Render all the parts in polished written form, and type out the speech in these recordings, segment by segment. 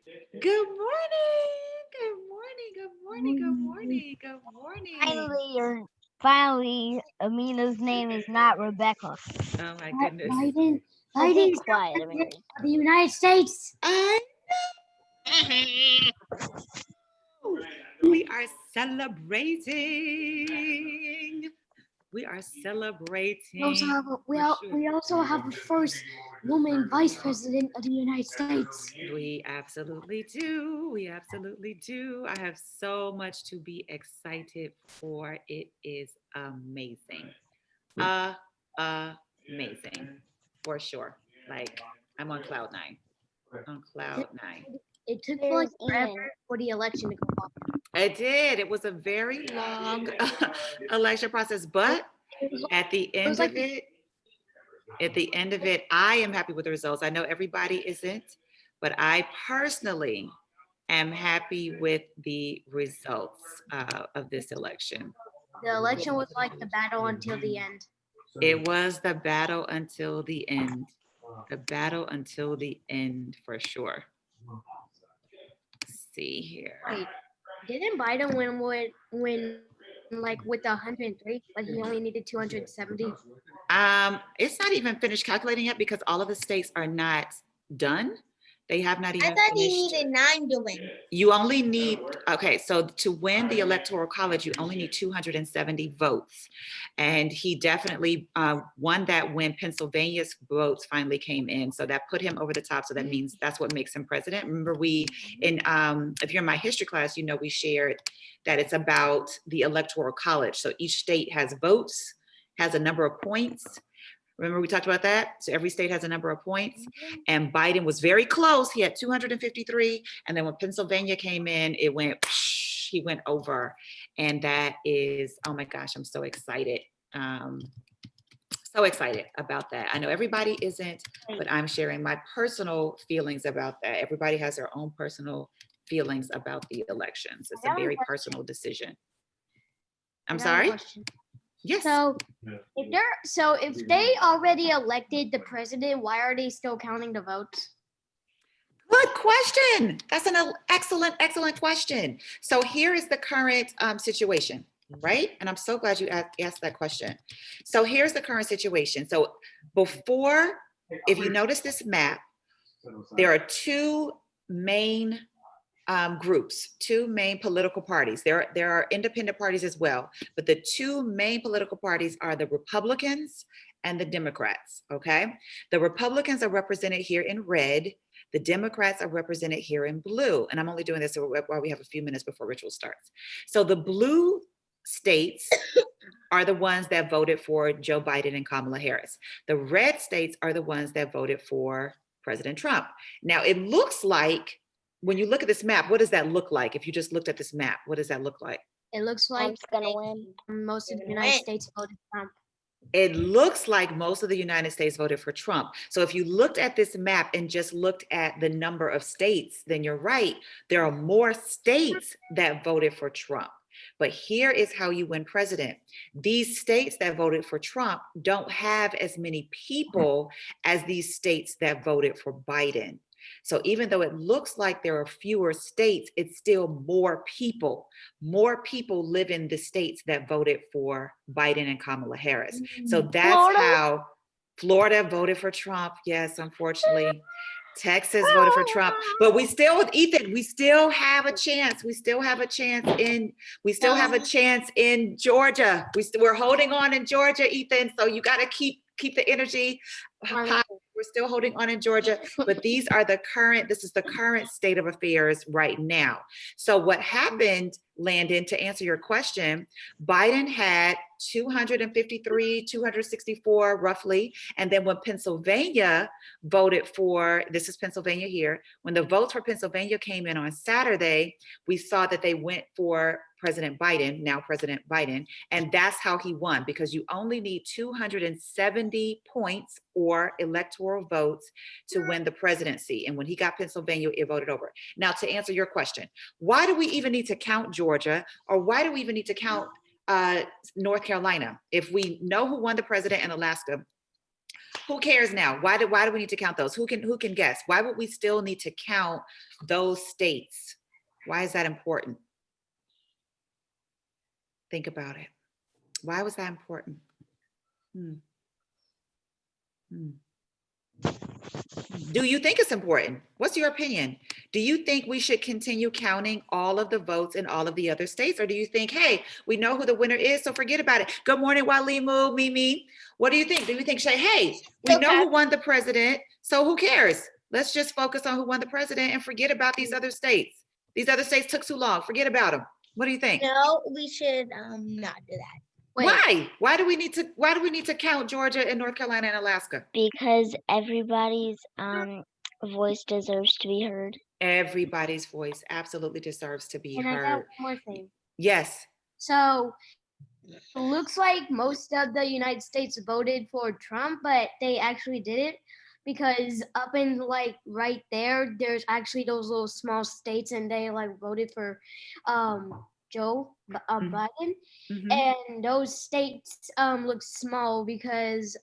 Good morning. Good morning. Good morning. Good morning. Good morning. Finally, Amina's name is not Rebecca. Oh my goodness. Biden, Oh, be Biden is the quiet, Amina. president of the United States. I know. We are celebrating. We are We also celebrating have for sure. we also have the first woman vice president of the United States. We absolutely do. We absolutely do. I have so much to be excited for. It is amazing. Amazing for sure. Like I'm on cloud nine. On cloud nine. It took like There's forever Ian. for the election to go off. It did. It was a very long election process, but It was, at the it was end like of it, I am happy with the results. I know everybody isn't, but I personally am happy with the results of this election. the election was like the battle until the end. It was the battle until the end. The battle until the end for sure. Let's see here. Wait, didn't Biden win like with 103, but he only needed 270? It's not even finished calculating yet because all of the states are not done. They have not I even thought he finished. needed 9 to win. You only need, okay, so to win the electoral college, you only need 270 votes. And he definitely won that when Pennsylvania's votes finally came in. So that put him over the top. So that means that's what makes him president. Remember if you're in my history class, you know, we shared that it's about the electoral college. So each state has votes, has a number of points. Remember we talked about that? So every state has a number of points. And Biden was very close. He had 253. And then when Pennsylvania came in, he went over. And that is, oh my gosh, I'm so excited. So excited about that. I know everybody isn't, but I'm sharing my personal feelings about that. Everybody has their own personal feelings about the elections. It's a very personal decision. I'm sorry? Yes. So if they already elected the president, why are they still counting the votes? Good question. That's an excellent question. So here is the current situation, right? And I'm so glad you asked that question. So here's the current situation. So before, if you notice this map, there are two main groups, two main political parties. There are independent parties as well, but the two main political parties are the Republicans and the Democrats, okay? The Republicans are represented here in red. The Democrats are represented here in blue. And I'm only doing this while we have a few minutes before ritual starts. So the blue states are the ones that voted for Joe Biden and Kamala Harris. The red states are the ones that voted for President Trump. Now it looks like, when you look at this map, what does that look like? If you just looked at this map, what does that look like? It looks like Trump's gonna win. most of the United States voted Trump. It looks like most of the United States voted for Trump. So if you looked at this map and just looked at the number of states, then you're right. There are more states that voted for Trump. But here is how you win president. These states that voted for Trump don't have as many people as these states that voted for Biden. So even though it looks like there are fewer states, it's still more people. More people live in the states that voted for Biden and Kamala Harris. So that's how Florida voted for Trump. Yes, unfortunately. Texas voted for Trump, but we still have a chance. We still have a chance in Georgia. We're holding on in Georgia, Ethan. So you got to keep the energy high. We're still holding on in Georgia, but this is the current state of affairs right now. So what happened, Landon, to answer your question, Biden had 253, 264 roughly. And then when Pennsylvania voted for, this is Pennsylvania here, when the votes for Pennsylvania came in on Saturday, we saw that they went for President Biden, now President Biden, and that's how he won, because you only need 270 points or electoral votes to win the presidency. And when he got Pennsylvania, it voted over. Now, to answer your question, why do we even need to count Georgia, or why do we even need to count North Carolina? If we know who won the president in Alaska, Who cares now? Why do we need to count those? Who can guess? Why would we still need to count those states? Why is that important? Think about it. Why was that important? Hmm. Do you think it's important? What's your opinion? Do you think we should continue counting all of the votes in all of the other states? Or do you think, hey, we know who the winner is, so forget about it? Good morning, Mwalimu, Mimi. What do you think? Do you think, Shay, hey, we know who won the president, so who cares? Let's just focus on who won the president and forget about these other states. These other states took too long. Forget about them. What do you think? No, we should not do that. Wait, Why? Why do we need to count Georgia and North Carolina and Alaska? Because everybody's voice deserves to be heard. Everybody's voice absolutely deserves to be and I got heard. one more thing. Yes. So it looks like most of the United States voted for Trump, but they actually didn't, because up in like right there, there's actually those little small states, and they like voted for Joe Biden, Mhm. and those states look small because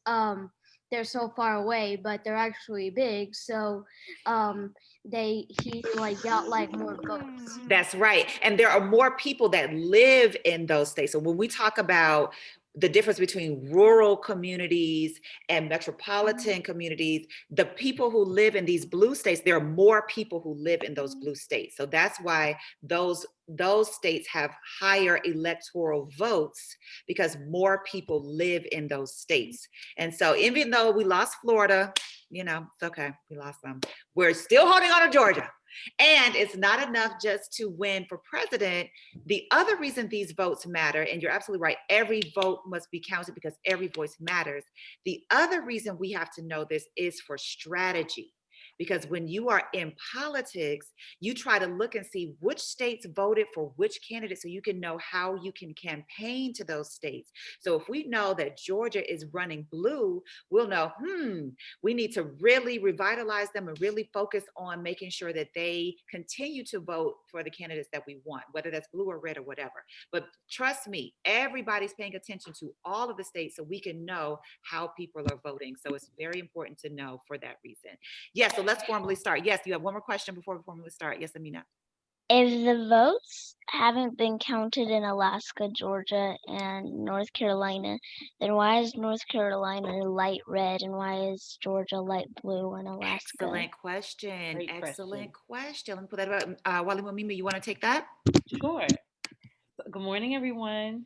they're so far away, but they're actually big. So he like got like more votes. That's right. And there are more people that live in those states. So when we talk about the difference between rural communities and metropolitan communities, the people who live in these blue states, there are more people who live in those blue states. So that's why those states have higher electoral votes, because more people live in those states. And so even though we lost Florida, it's okay, we lost them. We're still holding on to Georgia. And it's not enough just to win for president. The other reason these votes matter, and you're absolutely right, every vote must be counted because every voice matters. The other reason we have to know this is for strategy. Because when you are in politics, you try to look and see which states voted for which candidate, so you can know how you can campaign to those states. So if we know that Georgia is running blue, we'll know, we need to really revitalize them and really focus on making sure that they continue to vote for the candidates that we want, whether that's blue or red or whatever. But trust me, everybody's paying attention to all of the states so we can know how people are voting. So it's very important to know for that reason. Yes, so let's formally start. Yes, you have one more question before we formally start. Yes, Amina. If the votes haven't been counted in Alaska, Georgia, and North Carolina, then why is North Carolina light red and why is Georgia light blue and Alaska? Excellent question. Great Excellent question. Let me put that up. Walimu Mimi, you want to take that? Sure. Good morning, everyone.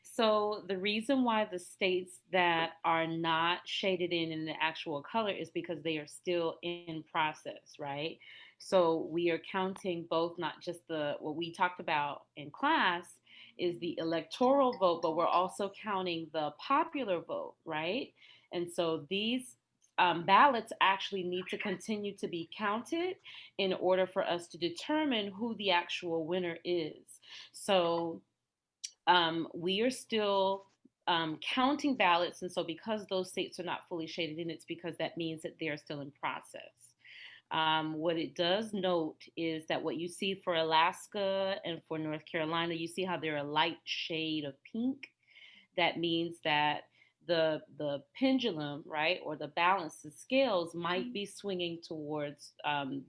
So the reason why the states that are not shaded in the actual color is because they are still in process, right? So we are counting both, not just what we talked about in class is the electoral vote, but we're also counting the popular vote, right? And so these ballots actually need to continue to be counted in order for us to determine who the actual winner is. So we are still counting ballots. And so because those states are not fully shaded in, it's because that means that they are still in process. What it does note is that what you see for Alaska and for North Carolina, you see how they're a light shade of pink. That means that the pendulum, right, or the balance, the scales might be swinging towards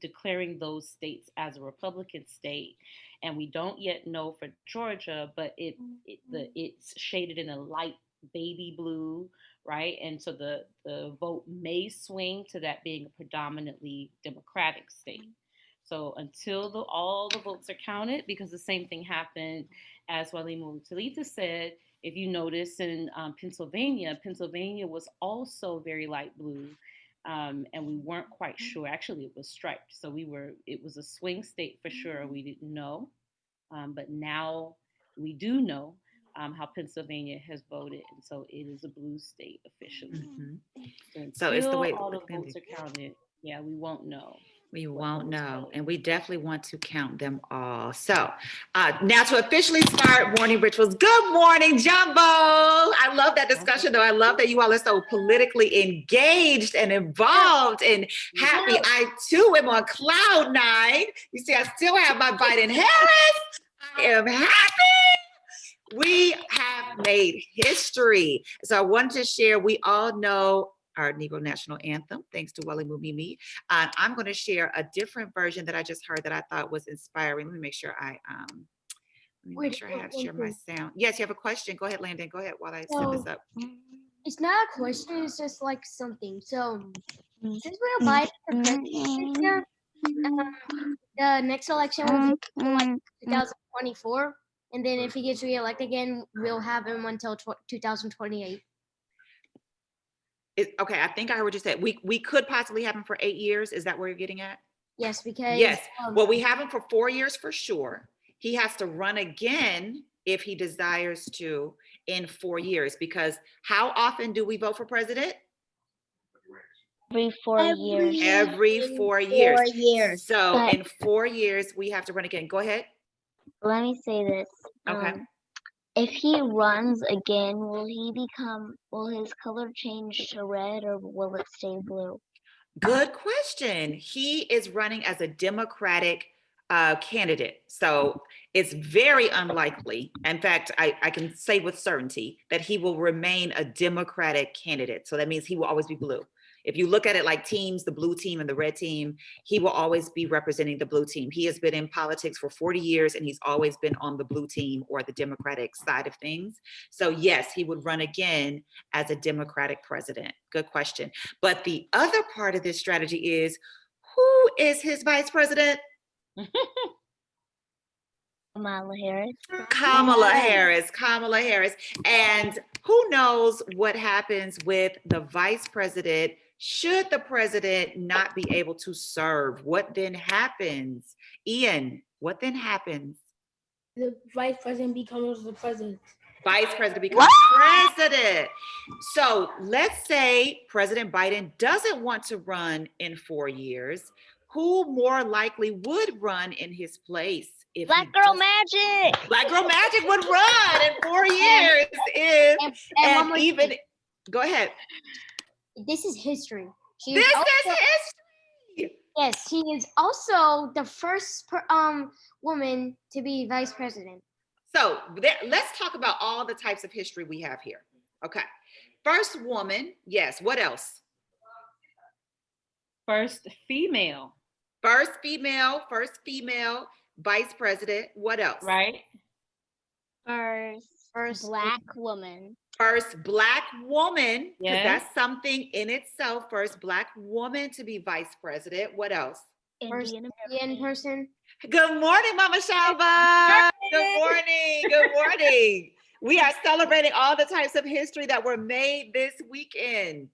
declaring those states as a Republican state. And we don't yet know for Georgia, but it's shaded in a light baby blue, right? And so the vote may swing to that being a predominantly Democratic state. So until all the votes are counted, because the same thing happened, as Mwalimu Talita said, if you notice in Pennsylvania was also very light blue. And we weren't quite sure. Actually, it was striped. So it was a swing state for sure. We didn't know. But now we do know how Pennsylvania has voted. And so it is a blue state officially. Mm-hmm. So it's the way all the votes are counted, yeah, we won't know. We won't know, and we definitely want to count them all. So now to officially start morning rituals. Good morning, Jumbo. I love that discussion, though. I love that you all are so politically engaged and involved and happy. I too am on cloud nine. You see, I still have my Biden Harris. I am happy. We have made history. So I wanted to share, we all know our Negro national anthem, thanks to Mwalimu Mimi. I'm going to share a different version that I just heard that I thought was inspiring. Let me make sure I have share my sound. Yes, you have a question. Go ahead, Landon. Go ahead while I set this up. It's not a question, it's just like something. So since we're Biden the president this year, the next election will be like 2024. And then if he gets reelected again, we'll have him until 2028. Okay, I think I heard what you said. We could possibly have him for 8 years. Is that where you're getting at? Yes, because Yes. Well, we have him for 4 years for sure. He has to run again if he desires to in 4 years, because how often do we vote for president? Every 4 years. Every 4 years. So But- in 4 years, we have to run again. Go ahead. Let me say this. Okay. If he runs again, will his color change to red or will it stay blue? Good question. He is running as a Democratic candidate. So it's very unlikely. In fact, I can say with certainty that he will remain a Democratic candidate. So that means he will always be blue. If you look at it like teams, the blue team and the red team, he will always be representing the blue team. He has been in politics for 40 years and he's always been on the blue team or the Democratic side of things. So yes, he would run again as a Democratic president. Good question. But the other part of this strategy is, who is his vice president? Kamala Harris. Kamala Harris. And who knows what happens with the vice president should the president not be able to serve? What then happens? Ian, what then happens? The vice president becomes the president. Vice president becomes president. So let's say President Biden doesn't want to run in 4 years. Who more likely would run in his place? If Black Girl Magic. Black Girl Magic would run in 4 years. And one more even, thing. go ahead. This is history. She This is is also- history. Yes, she is also the first woman to be vice president. So let's talk about all the types of history we have here. Okay. First woman. Yes. What else? First female. First female vice president. What else? Right? First Black woman. First Black woman, because Yes. that's something in itself. First Black woman to be vice president. What else? First Indian Indian person. Good morning, Mama Shaba. Good morning. Good morning. We are celebrating all the types of history that were made this weekend.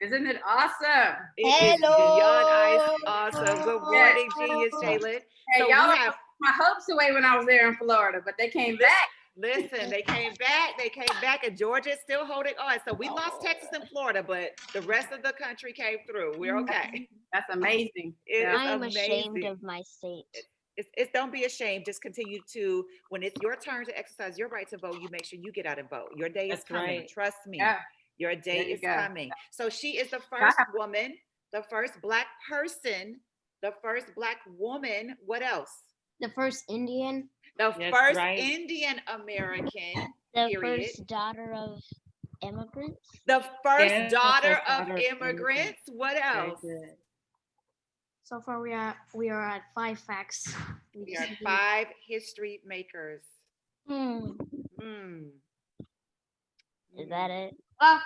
Isn't it awesome? It is beyond awesome. Good morning, Genius Jalen. Hey, So we y'all have- took my hopes away when I was there in Florida, but they came back. Listen, they came back, and Georgia is still holding on. So we lost Texas and Florida, but the rest of the country came through. We're okay. That's amazing. It Yeah. is I am ashamed amazing. of my state. It's don't be ashamed. Just continue to, when it's your turn to exercise your right to vote, you make sure you get out and vote. Your day is That's coming. right. Trust me. Yeah. Your day There you is go. coming. So she is the first woman, the first Black person, the first Black woman. What else? The first Indian. The Yes, first right. Indian American. The Period. first daughter of immigrants. The first Yes, the daughter first of daughter of immigrants. What Very else? good. So far we are at 5 facts. We are 5 history makers. Hmm. Mm. Is that it? Ah,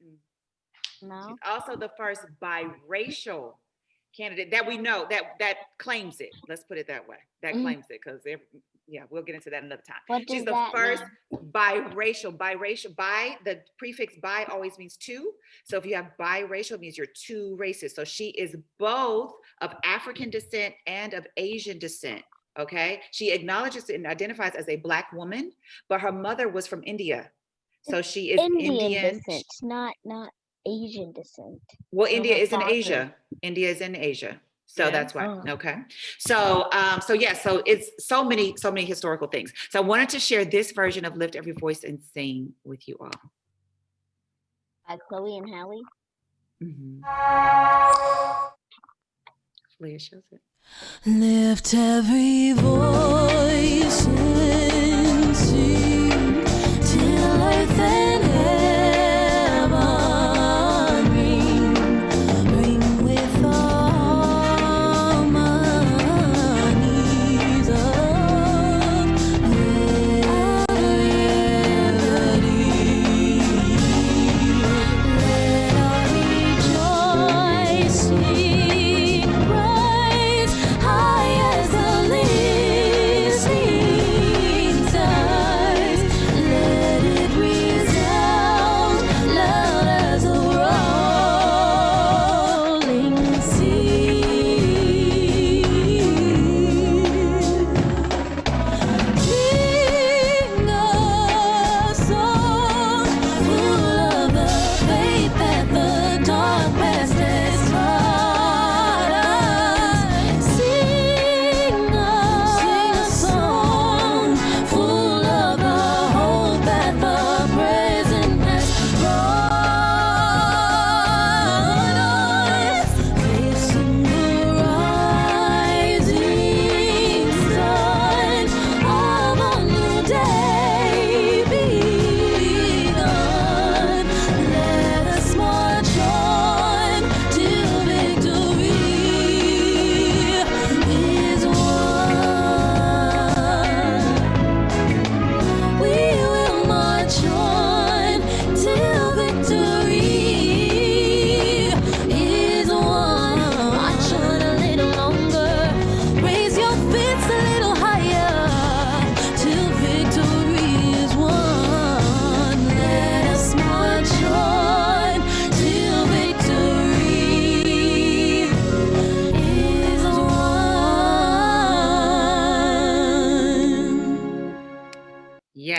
Mm. No. She's also the first biracial candidate that we know that claims it. Let's put it that way. That Mhm. claims it, because yeah, we'll get into that another time. What She's does the that first mean? biracial. Bi, the prefix bi always means 2. So if you have biracial, it means you're 2 races. So she is both of African descent and of Asian descent. Okay. She acknowledges and identifies as a Black woman, but her mother was from India. So she is Indian descent, not Asian descent. Well, So India her is in father- Asia. India is in Asia. So Yeah. that's why. Oh. Okay. So so it's so many historical things. So I wanted to share this version of Lift Every Voice and Sing with you all. By Chloe and Halle. Mhm. Leah shows it. Lift every voice and sing till earth and heaven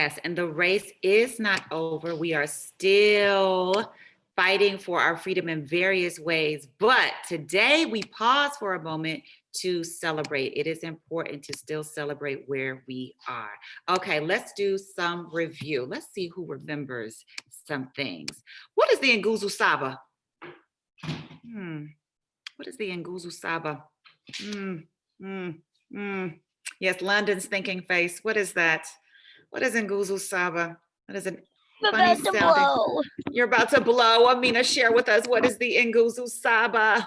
Yes, and the race is not over. We are still fighting for our freedom in various ways. But today we pause for a moment to celebrate. It is important to still celebrate where we are. Okay, let's do some review. Let's see who remembers some things. What is the Nguzu Saba? What is the Nguzu Saba? Yes, London's thinking face. What is that? What is Nguzu Saba? What is it? I'm Funny about to sounding. blow. You're about to blow. Amina, share with us what is the Nguzu Saba?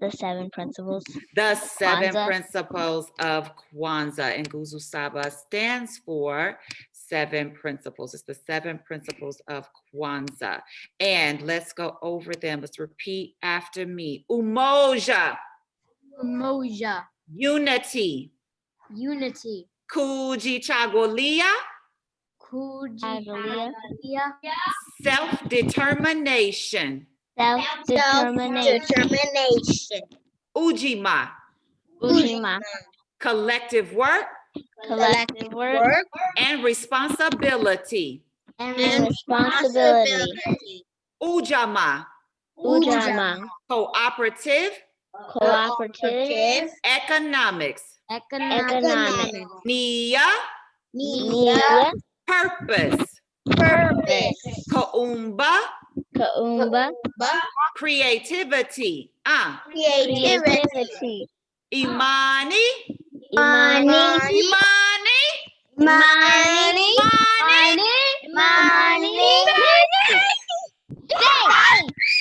The 7 principles. The 7 Kwanzaa. principles of Kwanzaa. Nguzu Saba stands for 7 principles. It's the 7 principles of Kwanzaa. And let's go over them. Let's repeat after me. Umoja. Umoja. Unity. Unity. Kujichagulia. Kujichagulia. Self-determination. Self-determination. Ujima. Ujima. Collective work. Collective work. And responsibility. And responsibility. Ujama. Ujama. Cooperative. Cooperative. Economics. Economics. Nia. Nia. Purpose. Purpose. Kaumba. Kaumba. Creativity. Creativity. Imani. Imani. Imani. Money.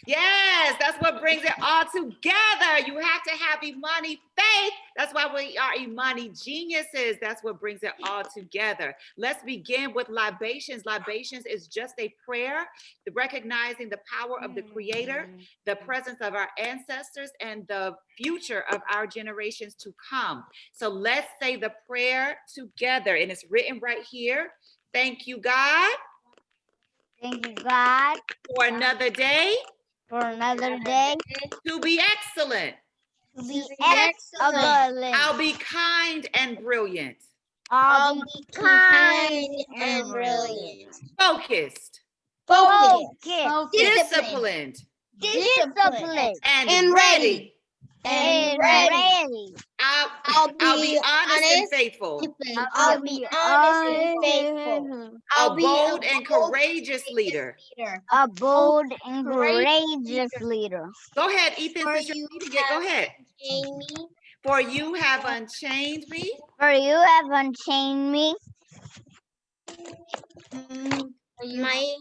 Yes, that's what brings it all together. You have to have Imani faith. That's why we are Imani Geniuses. That's what brings it all together. Let's begin with libations. Libations is just a prayer, recognizing the power of the Creator, the presence of our ancestors, and the future of our generations to come. So let's say the prayer together, and it's written right here. Thank you, God. Thank you, God, For another day. for another day. To be excellent. To be excellent. I'll be kind and brilliant. I'll be kind and brilliant. Focused. Disciplined. Disciplined. And ready. And ready. I'll be honest and faithful. I'll be honest and faithful. A bold and courageous leader. A bold and courageous leader. Go ahead, Ethan, since you're leading it. Go ahead. For you have unchained me. For you have unchained me.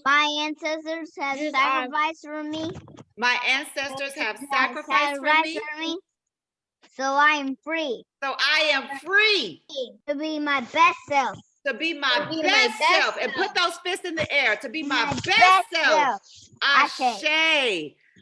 My ancestors have sacrificed for me. My ancestors have sacrificed for me. So I am free. So I am free. To be my best self. To be my best self. And put those fists in the air. To be my best self. Ashe.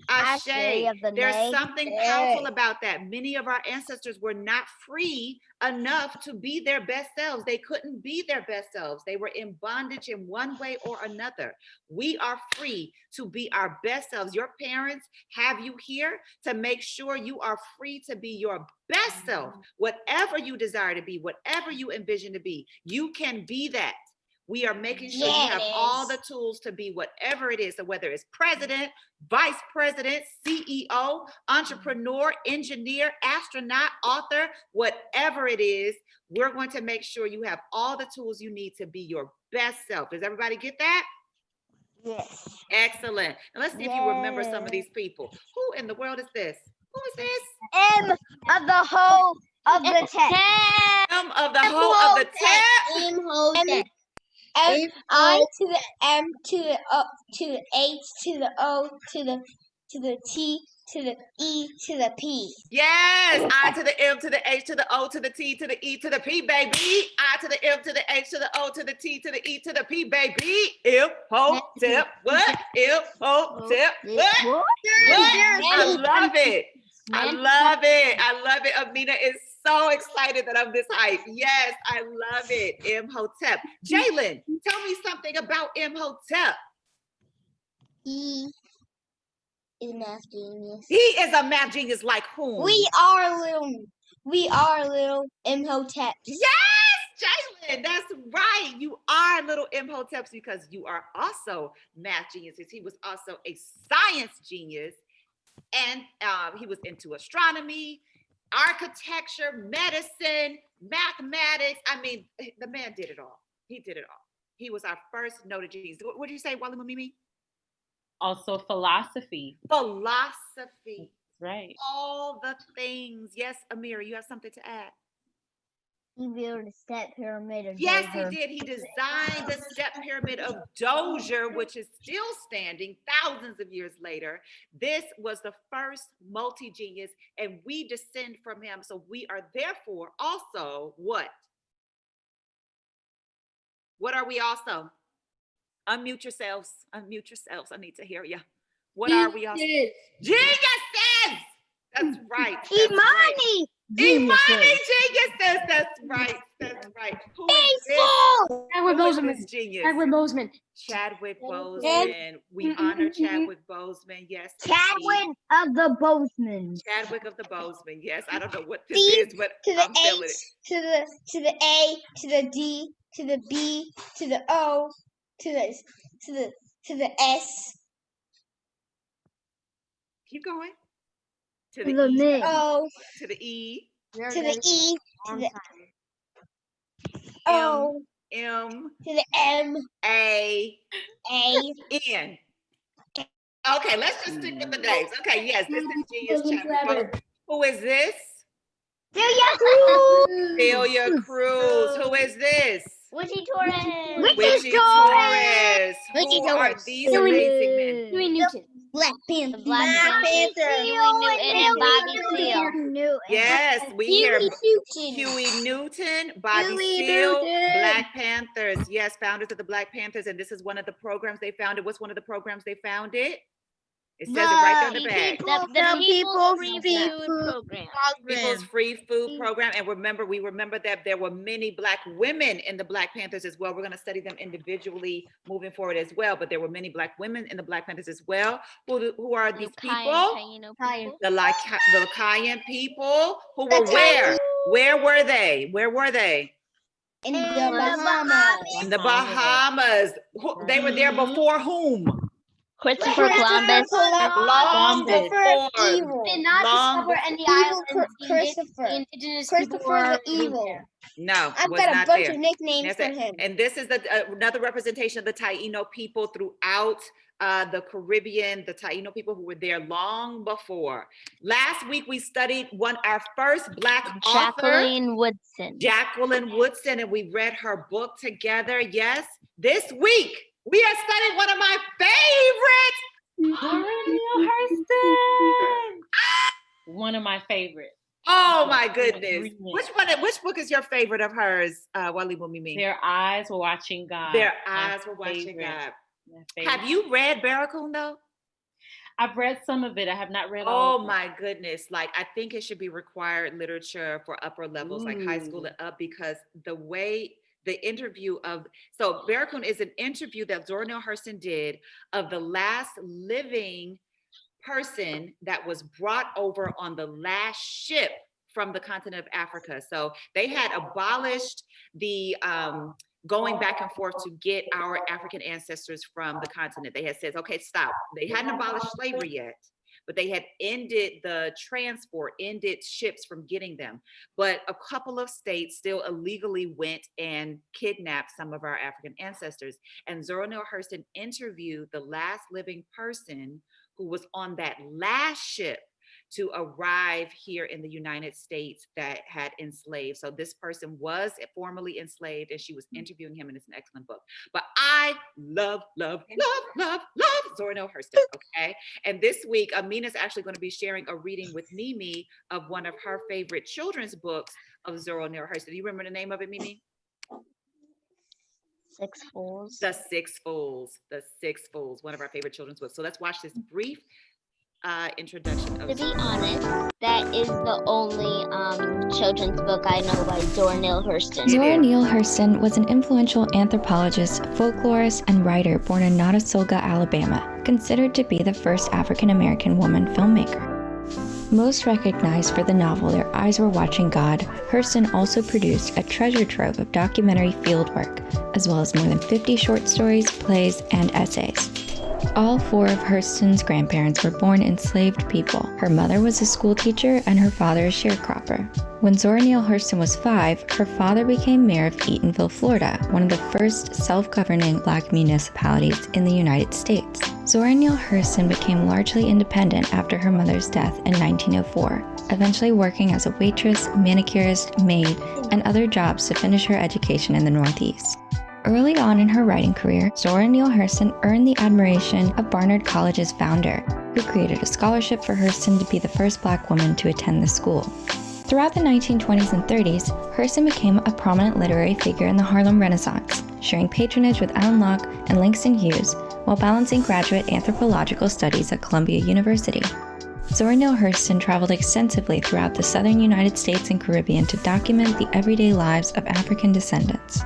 Ashe. There's something powerful about that. Many of our ancestors were not free enough to be their best selves. They couldn't be their best selves. They were in bondage in one way or another. We are free to be our best selves. Your parents have you here to make sure you are free to be your best self. Whatever you desire to be, whatever you envision to be, you can be that. We are making sure you have all the tools to be whatever it is. So whether it's president, vice president, CEO, entrepreneur, engineer, astronaut, author, whatever it is, we're going to make sure you have all the tools you need to be your best self. Does everybody get that? Yes. Excellent. And let's see if you remember some of these people. Who in the world is this? Who is this? M of the whole of the text. M of the whole of the text. I to the M to the O to the H to the O to the T to the E to the P. Yes, I to the M to the H to the O to the T to the E to the P, baby. I to the M to the H to the O to the T to the E to the P, baby. Imhotep, what? Imhotep, what? What? I love it. I love it. I love it. Amina is so excited that I'm this hype. Yes, I love it. Imhotep. Jalen, tell me something about Imhotep. He is a math genius. He is a math genius like whom? We are little Imhotep. Yes, Jalen, that's right. You are little Imhotep because you are also math geniuses. He was also a science genius, and he was into astronomy, architecture, medicine, mathematics. I mean, the man did it all. He did it all. He was our first noted genius. What did you say, Mwalimu Mimi? Also philosophy. Philosophy. Right. All the things. Yes, Amira, you have something to add? He built a step pyramid of Yes, Dover. he did. He designed the step pyramid of Dozier, which is still standing thousands of years later. This was the first multi-genius, and we descend from him. So we are therefore also what? What are we also? Unmute yourselves. Unmute yourselves. I need to hear you. What are we also? Geniuses! That's right. That's right. Imani Imani Geniuses. Geniuses. That's right. That's right. Who is this? Chadwick Who is Boseman. this genius? Chadwick Boseman. Chadwick Boseman. We honor Chadwick Boseman. Yes. Chadwick of the Boseman. Chadwick of the Boseman. Yes. I don't know what this C is, but to the I'm feeling H, it. to the A, to the D, to the B, to the O, to the S, Keep going. To The the E. mid. O, To the E. to the E, to the M. O, M. to the M, A. A. N. Okay, let's just stick with the names. Okay, yes, this is genius Chadwick Boseman. Who is this? Celia Cruz. Celia Cruz. Who is this? Witchy Torres. Witchy Torres. Witchy Who are Torres. these amazing men? Huey Newton. Black Panther. Black Panther. Huey Newton and Bobby Seale. Yes, we hear Newton. Huey Newton, Bobby Huey Seale, Newton. Black Panthers. Yes, founders of the Black Panthers. And this is one of the programs they founded. What's one of the programs they founded? It says it right there on the back. The People's Free Food Program. People's Free Food Program. And we remember that there were many Black women in the Black Panthers as well. We're going to study them individually moving forward as well. But there were many Black women in the Black Panthers as well. Who are these people? The Lakayan people who were where? Where were they? Where were they? In the Bahamas. In the Bahamas. They were there before whom? Christopher Columbus. Long Christopher before. Evil. Did not Long discover any Evil islands. Christopher. The indigenous people Christopher were the Evil. No, I've was got a not bunch there. of nicknames That's for it. him. And this is another representation of the Taino people throughout the Caribbean, the Taino people who were there long before. Last week, we studied our first Black author, Jacqueline Woodson, and we read her book together. Yes. This week, we are studying one of my favorites. One of my favorites. Oh my goodness. Which book is your favorite of hers, Mwalimu Mimi? Their eyes were watching God. Their eyes were watching God. Have you read Barracoon though? I've read some of it. I have not read all of it. Oh my goodness. Like, I think it should be required literature for upper levels, like high school and up, because the way the interview so Barracoon is an interview that Zora Neale Hurston did of the last living person that was brought over on the last ship from the continent of Africa. So they had abolished the going back and forth to get our African ancestors from the continent. They had said, okay, stop. They hadn't abolished slavery yet, but they had ended the transport, ended ships from getting them. But a couple of states still illegally went and kidnapped some of our African ancestors. And Zora Neale Hurston interviewed the last living person who was on that last ship to arrive here in the United States that had enslaved. So this person was formerly enslaved, and she was interviewing him, and it's an excellent book. But I love Zora Neale Hurston, okay? And this week, Amina's actually going to be sharing a reading with Mimi of one of her favorite children's books of Zora Neale Hurston. Do you remember the name of it, Mimi? Six Fools. The Six Fools. The Six Fools, one of our favorite children's books. So let's watch this brief introduction of To be honest, that is the only children's book I know by Zora Neale Hurston. Zora Neale Hurston was an influential anthropologist, folklorist, and writer born in Notasulga, Alabama, considered to be the first African-American woman filmmaker. Most recognized for the novel Their Eyes Were Watching God, Hurston also produced a treasure trove of documentary fieldwork, as well as more than 50 short stories, plays, and essays. All 4 of Hurston's grandparents were born enslaved people. Her mother was a school teacher and her father a sharecropper. When Zora Neale Hurston was 5, her father became mayor of Eatonville, Florida, one of the first self-governing Black municipalities in the United States. Zora Neale Hurston became largely independent after her mother's death in 1904, eventually working as a waitress, manicurist, maid, and other jobs to finish her education in the Northeast. Early on in her writing career, Zora Neale Hurston earned the admiration of Barnard College's founder, who created a scholarship for Hurston to be the first Black woman to attend the school. Throughout the 1920s and 30s, Hurston became a prominent literary figure in the Harlem Renaissance, sharing patronage with Alan Locke and Langston Hughes, while balancing graduate anthropological studies at Columbia University. Zora Neale Hurston traveled extensively throughout the southern United States and Caribbean to document the everyday lives of African descendants.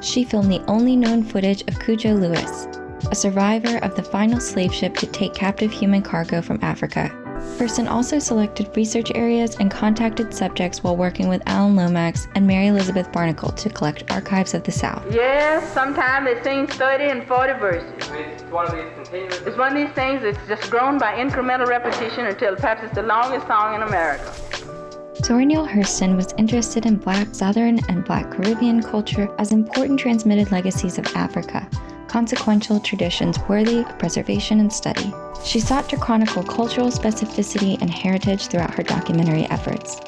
She filmed the only known footage of Cujo Lewis, a survivor of the final slave ship to take captive human cargo from Africa. Hurston also selected research areas and contacted subjects while working with Alan Lomax and Mary Elizabeth Barnacle to collect archives of the South. Yes, sometimes it sings 30 and 40 verses. It's one of these continuous. It's one of these things that's just grown by incremental repetition until perhaps it's the longest song in America. Zora Neale Hurston was interested in Black Southern and Black Caribbean culture as important transmitted legacies of Africa, consequential traditions worthy of preservation and study. She sought to chronicle cultural specificity and heritage throughout her documentary efforts.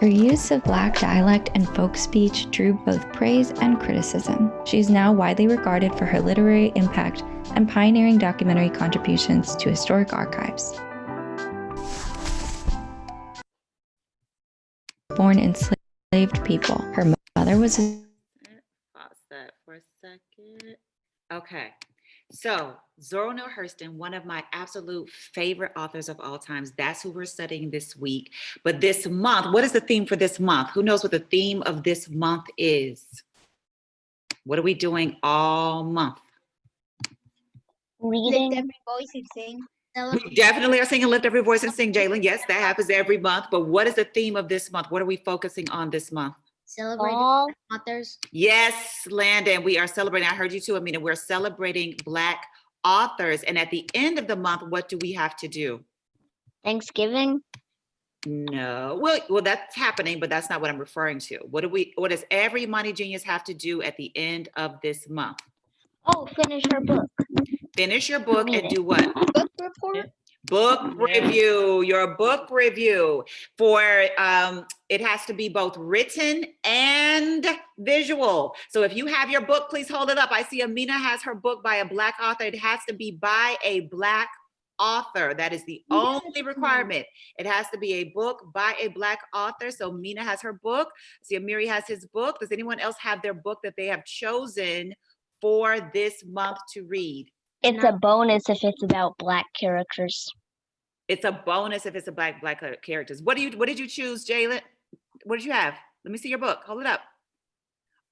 Her use of Black dialect and folk speech drew both praise and criticism. She is now widely regarded for her literary impact and pioneering documentary contributions to historic archives. Born enslaved people, her mother was a Pause that for a second. Okay. So Zora Neale Hurston, one of my absolute favorite authors of all times. That's who we're studying this week. But this month, what is the theme for this month? Who knows what the theme of this month is? What are we doing all month? Reading. Lift every voice and sing. We definitely are singing Lift Every Voice and Sing, Jalen. Yes, that happens every month. But what is the theme of this month? What are we focusing on this month? Celebrating All authors. Yes, Landon, we are celebrating. I heard you too, Amina. We're celebrating Black authors. And at the end of the month, what do we have to do? Thanksgiving. No, well, that's happening, but that's not what I'm referring to. What does every Imani Genius have to do at the end of this month? Oh, finish her book. Finish your book Read and it. do what? Book report. Book review, your book review for, it has to be both written and visual. So if you have your book, please hold it up. I see Amina has her book by a Black author. It has to be by a Black author. That is the only requirement. It has to be a book by a Black author. So Mina has her book. See, Amiri has his book. Does anyone else have their book that they have chosen for this month to read? It's a bonus if it's about Black characters. It's a bonus if it's a Black characters. What did you choose, Jalen? What did you have? Let me see your book. Hold it up.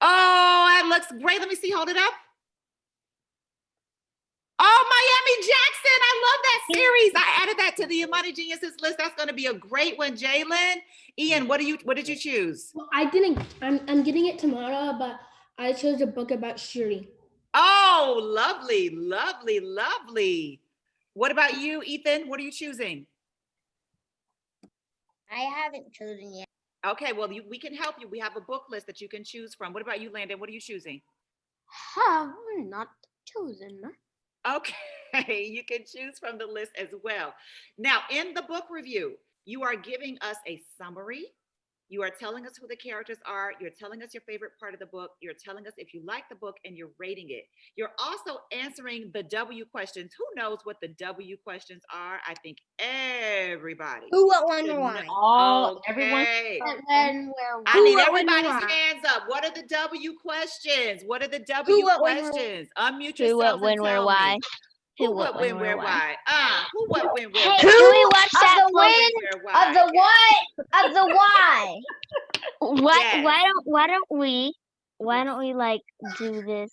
Oh, that looks great. Let me see. Hold it up. Oh, Miami Jackson. I love that series. I added that to the Imani Geniuses list. That's going to be a great one, Jalen. Ian, what did you choose? Well, I didn't. I'm getting it tomorrow, but I chose a book about Shuri. Oh, lovely, lovely, lovely. What about you, Ethan? What are you choosing? I haven't chosen yet. Okay, well, we can help you. We have a book list that you can choose from. What about you, Landon? What are you choosing? Have not chosen. Okay, you can choose from the list as well. Now, in the book review, you are giving us a summary. You are telling us who the characters are. You're telling us your favorite part of the book. You're telling us if you like the book and you're rating it. You're also answering the W questions. Who knows what the W questions are? I think everybody. Who, what, when, should or why? know. Everyone. Okay. When, where, I need what, when, or everybody's why? hands up. What are the W questions? What are the Who, W what, when, where, questions? Unmute Who, what, yourselves when, and where, tell why? me. Who, what, when, where, why? Who, what, when, where, Hey, why? can we watch of that the one? when, Where, why? of the what, of the why. Yes. Why don't we like do this?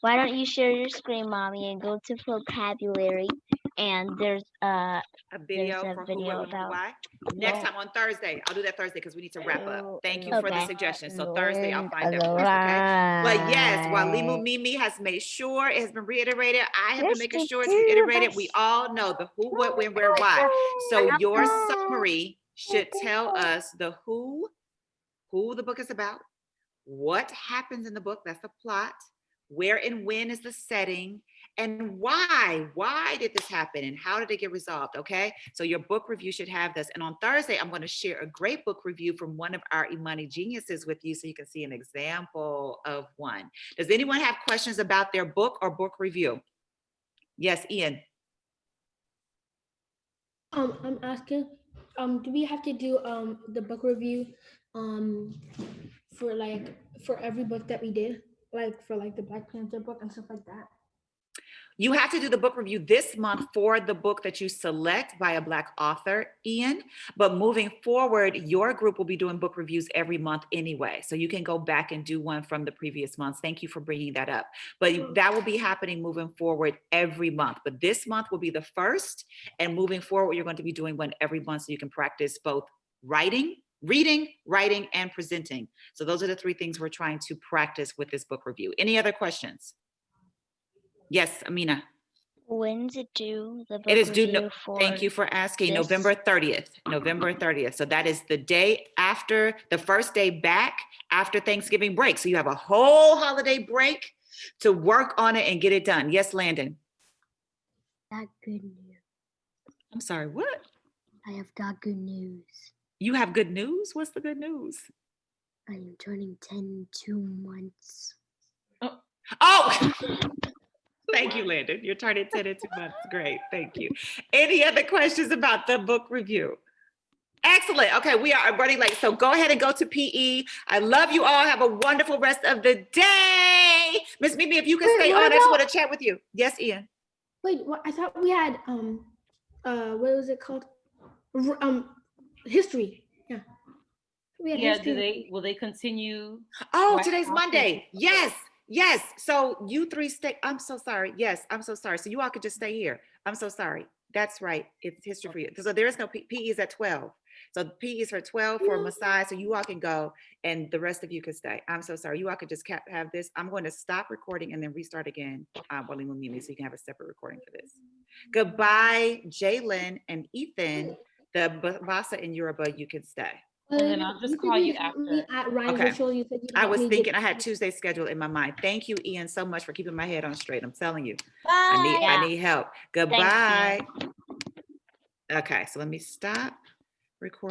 Why don't you share your screen, mommy, and go to vocabulary and there's A video a for who, video what, when, where, about why? Next well, time on Thursday. I'll do that Thursday because we need to wrap up. Thank you for the okay. suggestion. So Thursday I'll find that for us, okay? But yes, Mwalimu Mimi has made sure it has been reiterated. I have been making sure it's reiterated. We all know the who, what, when, where, why. So your summary should tell us the who the book is about, what happens in the book, that's the plot, where and when is the setting, and why did this happen and how did it get resolved, okay? So your book review should have this. And on Thursday, I'm going to share a great book review from one of our Imani Geniuses with you so you can see an example of one. Does anyone have questions about their book or book review? Yes, Ian. I'm asking, do we have to do the book review for every book that we did, like for like the Black Panther book and stuff like that? You have to do the book review this month for the book that you select by a Black author, Ian. But moving forward, your group will be doing book reviews every month anyway. So you can go back and do one from the previous months. Thank you for bringing that up. But that will be happening moving forward every month. But this month will be the first. And moving forward, you're going to be doing one every month so you can practice both reading, writing, and presenting. So those are the three things we're trying to practice with this book review. Any other questions? Yes, Amina. When's it due? The book It is due. review for Thank you for asking. this? November 30th. November 30th. So that is the day after the first day back after Thanksgiving break. So you have a whole holiday break to work on it and get it done. Yes, Landon. That good news. I'm sorry, what? I have got good news. You have good news? What's the good news? I am turning 10 in 2 months. Oh! Thank you, Landon. You're turning 10 in 2 months. Great. Thank you. Any other questions about the book review? Excellent. Okay, we are running late. So go ahead and go to PE. I love you all. Have a wonderful rest of the day. Miss Mimi, if you can stay on, I just want to chat with you. Yes, Ian. Wait, what? I thought we had what was it called? History. Yeah. We had history. Will they continue? Oh, right today's after? Monday. Yes. So you three stay. I'm so sorry. Yes, I'm so sorry. So you all could just stay here. I'm so sorry. That's right. It's history for you. So there is no PE is at 12. So PE is for 12 for Masai. So you all can go and the rest of you can stay. I'm so sorry. You all could just have this. I'm going to stop recording and then restart again. Mwalimu Mimi, so you can have a separate recording for this. Goodbye, Jalen and Ethan. The Basa and Yoruba, you can stay. And then I'll just call you after. Okay. I was thinking I had Tuesday scheduled in my mind. Thank you, Ian, so much for keeping my head on straight. I'm telling you. Bye. I need help. Goodbye. Thanks, Okay, so let me stop recording.